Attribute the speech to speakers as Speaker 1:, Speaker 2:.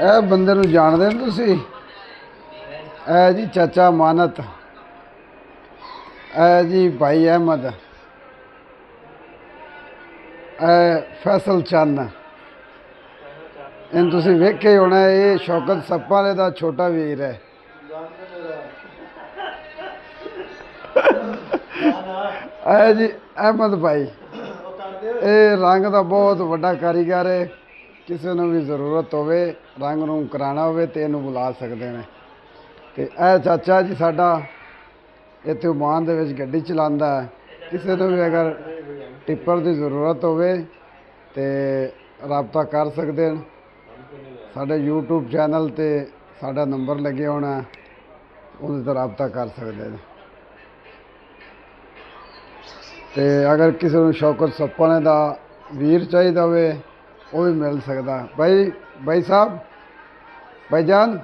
Speaker 1: ਇਹ ਬੰਦੇ ਨੂੰ ਜਾਣਦੇ ਹੋ ਤੁਸੀਂ? ਇਹ ਜੀ ਚਾਚਾ ਮਾਨਤ, ਇਹ ਜੀ ਭਾਈ ਅਹਿਮਦ, ਇਹ ਫੈਸਲ ਚੰਨ। ਇਹਨੂੰ ਤੁਸੀਂ ਵੇਖੇ ਹੋਣਾ, ਇਹ ਸ਼ੌਕਤ ਸੱਪਾਂ ਵਾਲੇ ਦਾ ਛੋਟਾ ਵੀਰ ਹੈ। ਇਹ ਜੀ ਅਹਿਮਦ ਭਾਈ, ਇਹ ਰੰਗ ਦਾ ਬਹੁਤ ਵੱਡਾ ਕਾਰੀਗਰ ਹੈ। ਕਿਸੇ ਨੂੰ ਵੀ ਜ਼ਰੂਰਤ ਹੋਵੇ ਰੰਗ ਨੂੰ ਕਰਾਉਣਾ ਹੋਵੇ ਤਾਂ ਇਹਨੂੰ ਬੁਲਾ ਸਕਦੇ ਨੇ। ਅਤੇ ਇਹ ਚਾਚਾ ਜੀ ਸਾਡਾ ਇੱਥੇ ਓਮਾਨ ਦੇ ਵਿੱਚ ਗੱਡੀ ਚਲਾਉਂਦਾ ਹੈ। ਕਿਸੇ ਨੂੰ ਵੀ ਅਗਰ ਟਿੱਪਰ ਦੀ ਜ਼ਰੂਰਤ ਹੋਵੇ ਤਾਂ ਰਾਬਤਾ ਕਰ ਸਕਦੇ ਨੇ। ਸਾਡੇ YouTube ਚੈਨਲ 'ਤੇ ਸਾਡਾ ਨੰਬਰ ਲੱਗਿਆ ਹੋਣਾ, ਉਹਦੇ 'ਤੇ ਰਾਬਤਾ ਕਰ ਸਕਦੇ ਨੇ। ਅਤੇ ਅਗਰ ਕਿਸੇ ਨੂੰ ਸ਼ੌਕਤ ਸੱਪਾਂ ਦਾ ਵੀਰ ਚਾਹੀਦਾ ਹੋਵੇ ਉਹ ਵੀ ਮਿਲ ਸਕਦਾ। ਭਾਈ ਸਾਹਿਬ, ਭਾਈ ਜਾਨ